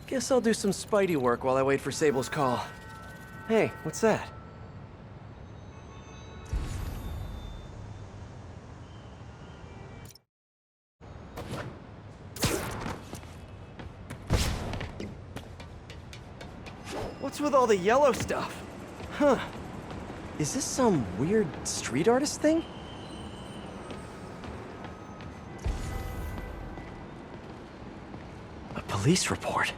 Guess I'll do some Spidey work while I wait for Sable's call. Hey, what's that? What's with all the yellow stuff? Huh. Is this some weird street artist thing? A police report.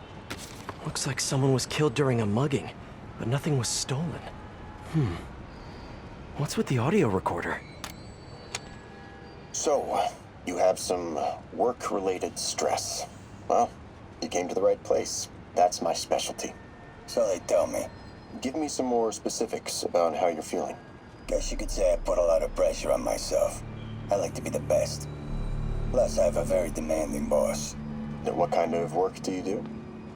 Looks like someone was killed during a mugging, but nothing was stolen. What's with the audio recorder? So, you have some work-related stress. Well, you came to the right place. That's my specialty. So they tell me. Give me some more specifics about how you're feeling. Guess you could say I put a lot of pressure on myself. I like to be the best. Plus, I have a very demanding boss. And what kind of work do you do?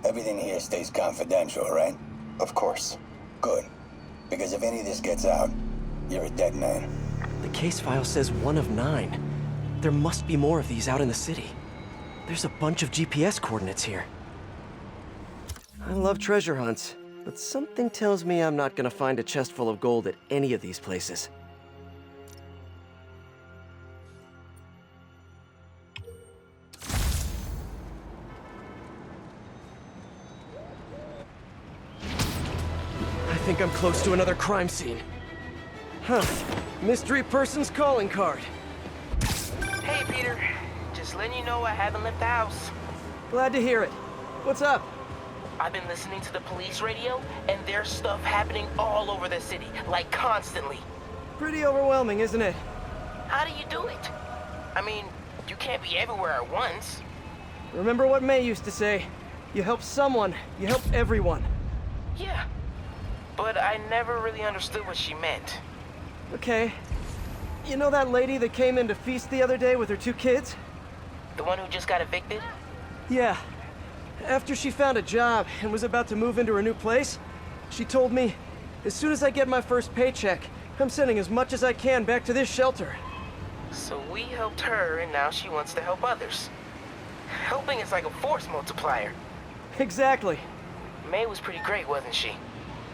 Everything here stays confidential, right? Of course. Good. Because if any of this gets out, you're a dead man. The case file says 1 of 9. There must be more of these out in the city. There's a bunch of GPS coordinates here. I love treasure hunts, but something tells me I'm not gonna find a chest full of gold at any of these places. I think I'm close to another crime scene. Huh. Mystery person's calling card. Hey, Peter. Just letting you know I haven't left the house. Glad to hear it. What's up? I've been listening to the police radio, and there's stuff happening all over the city, like constantly. Pretty overwhelming, isn't it? How do you do it? I mean, you can't be everywhere at once. Remember what May used to say? You help someone, you help everyone. Yeah. But I never really understood what she meant. Okay. You know that lady that came in to feast the other day with her 2 kids? The one who just got evicted? Yeah. After she found a job and was about to move into her new place, she told me, as soon as I get my first paycheck, I'm sending as much as I can back to this shelter. So we helped her, and now she wants to help others. Helping is like a force multiplier. Exactly. May was pretty great, wasn't she?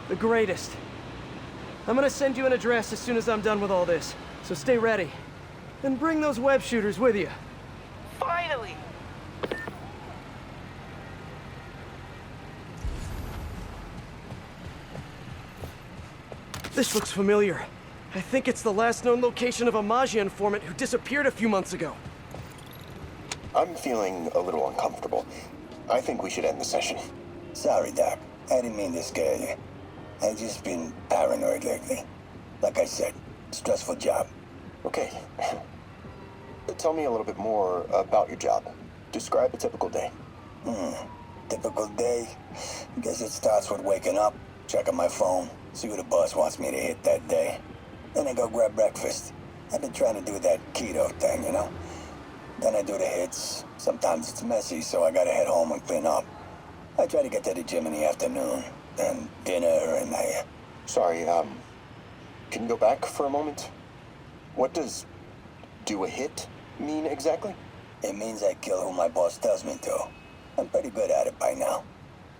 The greatest. I'm gonna send you an address as soon as I'm done with all this, so stay ready. And bring those web shooters with you. Finally! This looks familiar. I think it's the last known location of a Maggia informant who disappeared a few months ago. I'm feeling a little uncomfortable. I think we should end the session. Sorry, Doc. I didn't mean to scare you. I've just been paranoid lately. Like I said, stressful job. Okay. Tell me a little bit more about your job. Describe a typical day. Typical day? Guess it starts with waking up, checking my phone, see what the boss wants me to hit that day. Then I go grab breakfast. I've been trying to do that keto thing, you know? Then I do the hits. Sometimes it's messy, so I gotta head home and clean up. I try to get to the gym in the afternoon, then dinner, and Sorry, can you go back for a moment? What does do a hit mean exactly? It means I kill who my boss tells me to. I'm pretty good at it by now.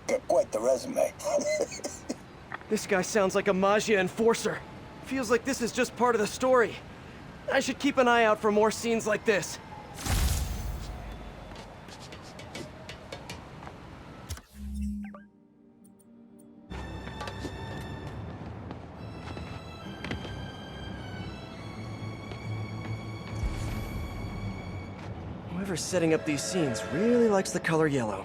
Got quite the resume. This guy sounds like a Maggia enforcer. Feels like this is just part of the story. I should keep an eye out for more scenes like this. Whoever's setting up these scenes really likes the color yellow.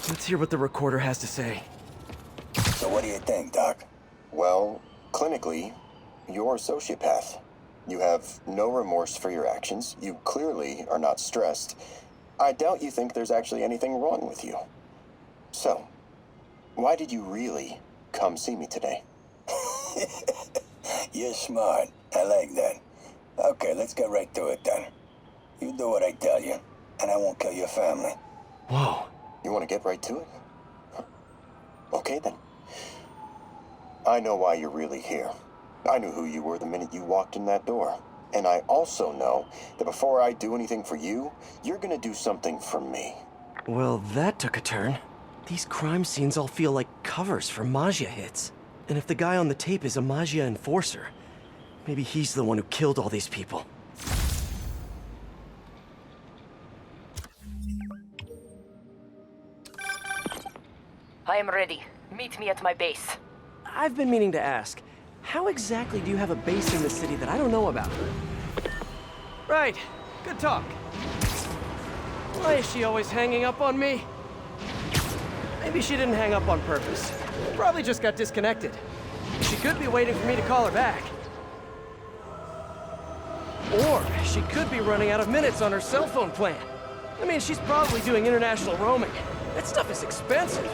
Let's hear what the recorder has to say. So what do you think, Doc? Well, clinically, you're a sociopath. You have no remorse for your actions. You clearly are not stressed. I doubt you think there's actually anything wrong with you. So, why did you really come see me today? You're smart. I like that. Okay, let's get right to it then. You do what I tell you, and I won't kill your family. Whoa. You want to get right to it? Huh. Okay then. I know why you're really here. I knew who you were the minute you walked in that door. And I also know that before I do anything for you, you're gonna do something for me. Well, that took a turn. These crime scenes all feel like covers for Maggia hits. And if the guy on the tape is a Maggia enforcer, maybe he's the one who killed all these people. I am ready. Meet me at my base. I've been meaning to ask, how exactly do you have a base in the city that I don't know about? Right. Good talk. Why is she always hanging up on me? Maybe she didn't hang up on purpose. Probably just got disconnected. She could be waiting for me to call her back. Or she could be running out of minutes on her cell phone plan. I mean, she's probably doing international roaming. That stuff is expensive.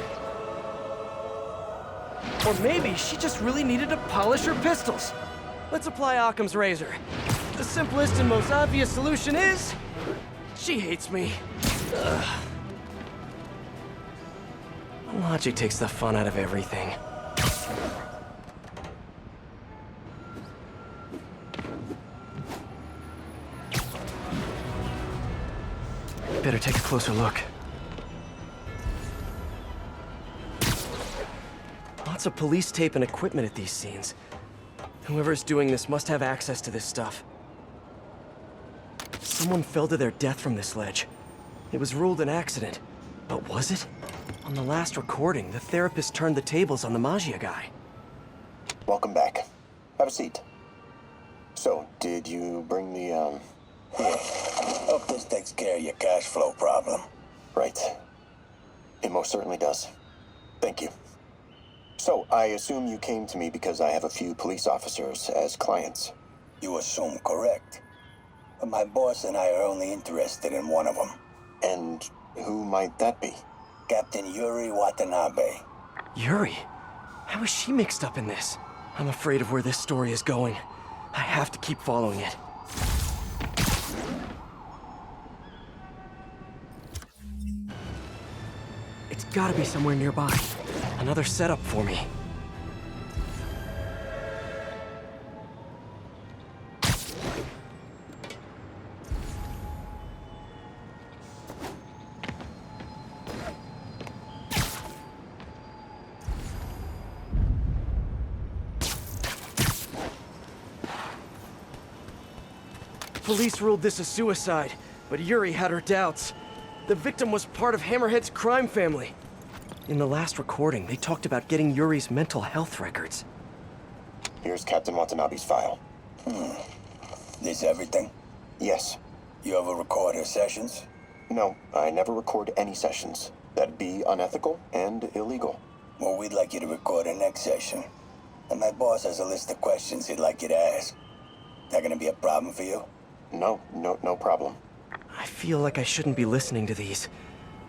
Or maybe she just really needed to polish her pistols. Let's apply Occam's razor. The simplest and most obvious solution is... she hates me. Ugh. Logic takes the fun out of everything. Better take a closer look. Lots of police tape and equipment at these scenes. Whoever's doing this must have access to this stuff. Someone fell to their death from this ledge. It was ruled an accident. But was it? On the last recording, the therapist turned the tables on the Maggia guy. Welcome back. Have a seat. So, did you bring the, Here. Hope this takes care of your cash flow problem. Right. It most certainly does. Thank you. So, I assume you came to me because I have a few police officers as clients. You assume correct. But my boss and I are only interested in one of them. And who might that be? Captain Yuri Watanabe. Yuri? How is she mixed up in this? I'm afraid of where this story is going. I have to keep following it. It's gotta be somewhere nearby. Another setup for me. Police ruled this a suicide, but Yuri had her doubts. The victim was part of Hammerhead's crime family. In the last recording, they talked about getting Yuri's mental health records. Here's Captain Watanabe's file. This everything? Yes. You ever record her sessions? No, I never record any sessions. That'd be unethical and illegal. Well, we'd like you to record her next session. And my boss has a list of questions he'd like you to ask. That gonna be a problem for you? No problem. I feel like I shouldn't be listening to these,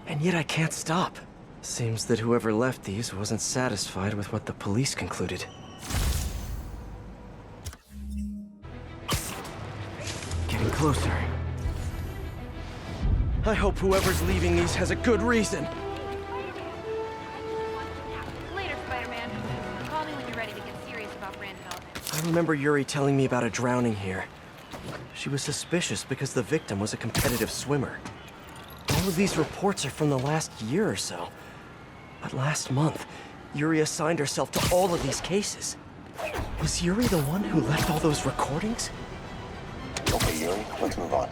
and yet I can't stop. Seems that whoever left these wasn't satisfied with what the police concluded. Getting closer. I hope whoever's leaving these has a good reason. Later, Spider-Man. Call me when you're ready to get serious about brand development. I remember Yuri telling me about a drowning here. She was suspicious because the victim was a competitive swimmer. All of these reports are from the last year or so. But last month, Yuri assigned herself to all of these cases. Was Yuri the one who left all those recordings? Okay, Yuri, let's move on.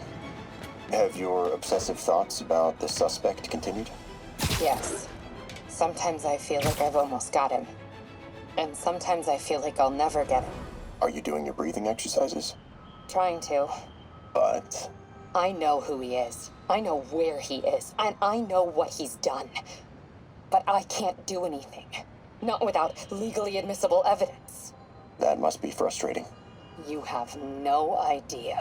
Have your obsessive thoughts about the suspect continued? Yes. Sometimes I feel like I've almost got him. And sometimes I feel like I'll never get him. Are you doing your breathing exercises? Trying to. But... I know who he is. I know where he is. And I know what he's done. But I can't do anything. Not without legally admissible evidence. that must be frustrating. You have no idea.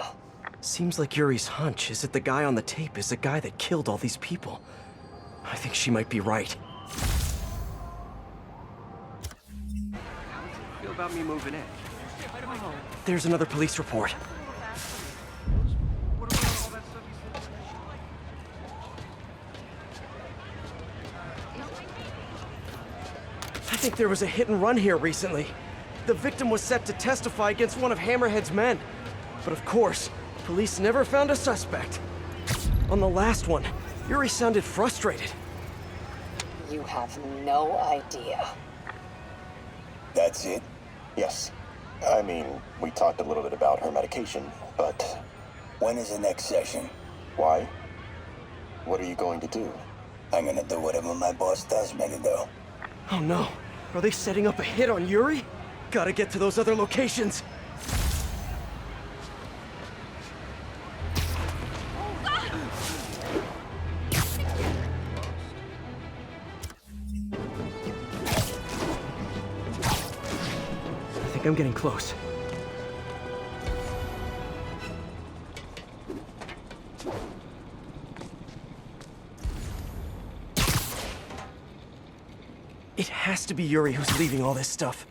Seems like Yuri's hunch is that the guy on the tape is the guy that killed all these people. I think she might be right. How does it feel about me moving in? Oh, There's another police report. I think there was a hit and run here recently. The victim was set to testify against one of Hammerhead's men. But of course, police never found a suspect. On the last one, Yuri sounded frustrated. You have no idea. That's it? Yes. I mean, we talked a little bit about her medication, but When is the next session? why? What are you going to do? I'm gonna do whatever my boss tells me to do. Oh no, are they setting up a hit on Yuri? Gotta get to those other locations. I think I'm getting close. It has to be Yuri who's leaving all this stuff.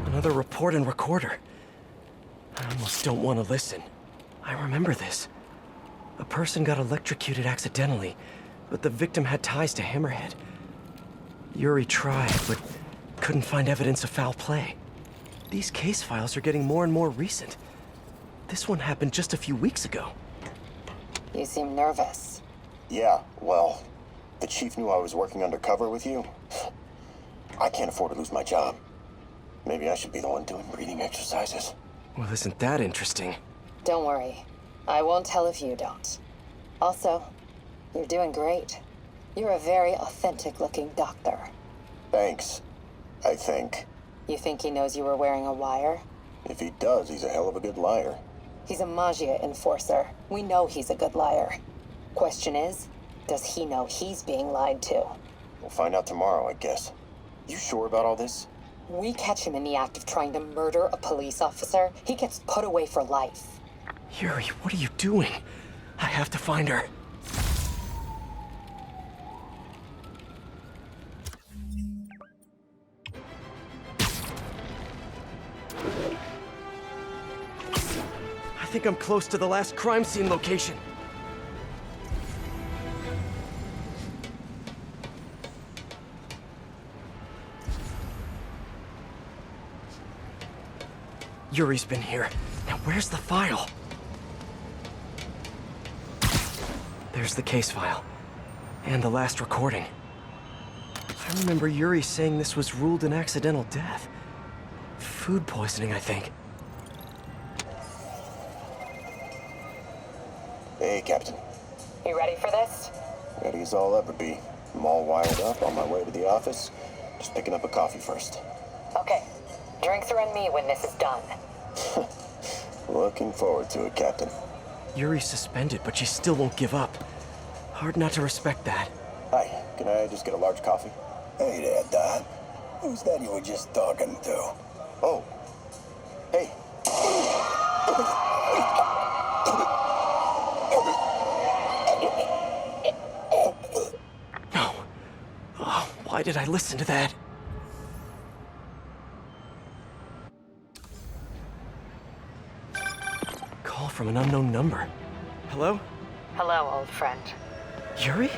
Another report and recorder. I almost don't want to listen. I remember this. A person got electrocuted accidentally, but the victim had ties to Hammerhead. Yuri tried, but couldn't find evidence of foul play. These case files are getting more and more recent. This one happened just a few weeks ago. You seem nervous. Yeah, well, the chief knew I was working undercover with you. I can't afford to lose my job. Maybe I should be the one doing breathing exercises. Well, isn't that interesting? Don't worry. I won't tell if you don't. Also, you're doing great. You're a very authentic-looking doctor. Thanks, I think. You think he knows you were wearing a wire? If he does, he's a hell of a good liar. He's a Magia enforcer. We know he's a good liar. Question is, does he know he's being lied to? We'll find out tomorrow, I guess. You sure about all this? We catch him in the act of trying to murder a police officer, he gets put away for life. Yuri, what are you doing? I have to find her. I think I'm close to the last crime scene location. Yuri's been here. Now where's the file? There's the case file. And the last recording. I remember Yuri saying this was ruled an accidental death. Food poisoning, I think. Hey, Captain. You ready for this? Ready as I'll ever be. I'm all wired up on my way to the office. Just picking up a coffee first. Okay. Drinks are on me when this is done. Looking forward to it, Captain. Yuri's suspended, but she still won't give up. Hard not to respect that. Hi, can I just get a large coffee? Hey there, Doc. Who's that you were just talking to? Oh. Hey. No. Oh, why did I listen to that? Call from an unknown number. Hello? Hello, old friend. Yuri?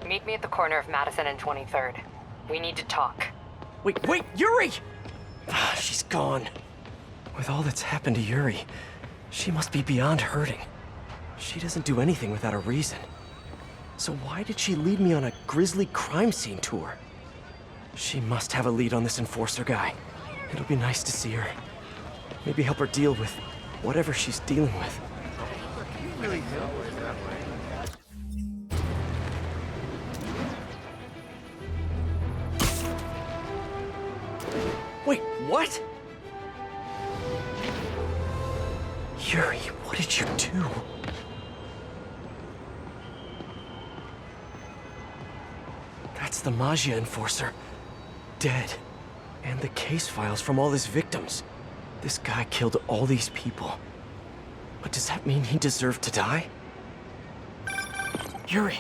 Meet me at the corner of Madison and 23rd. We need to talk. Wait, Yuri! Ah, she's gone. With all that's happened to Yuri, she must be beyond hurting. She doesn't do anything without a reason. So why did she lead me on a grisly crime scene tour? She must have a lead on this enforcer guy. It'll be nice to see her. Maybe help her deal with whatever she's dealing with. Wait, what? Yuri, what did you do? That's the Magia enforcer. Dead. And the case files from all his victims. This guy killed all these people. But does that mean he deserved to die? Yuri.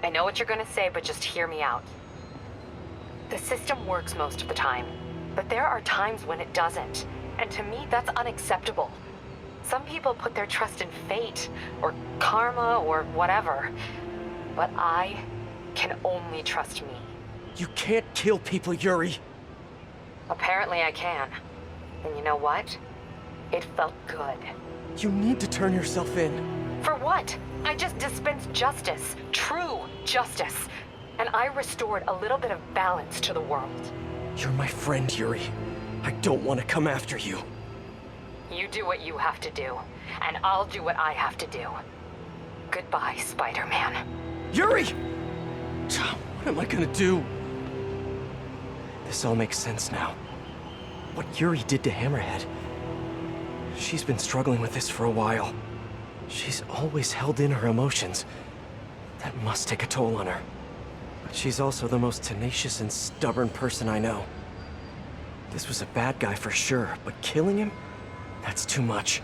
I know what you're gonna say, but just hear me out. The system works most of the time, but there are times when it doesn't. And to me, that's unacceptable. Some people put their trust in fate, or karma, or whatever. But I can only trust me. You can't kill people, Yuri. Apparently I can. And you know what? It felt good. You need to turn yourself in. For what? I just dispensed justice. True justice. And I restored a little bit of balance to the world. You're my friend, Yuri. I don't want to come after you. You do what you have to do, and I'll do what I have to do. Goodbye, Spider-Man. Yuri! What am I gonna do? This all makes sense now. What Yuri did to Hammerhead. She's been struggling with this for a while. She's always held in her emotions. That must take a toll on her. But she's also the most tenacious and stubborn person I know. This was a bad guy for sure, but killing him? That's too much.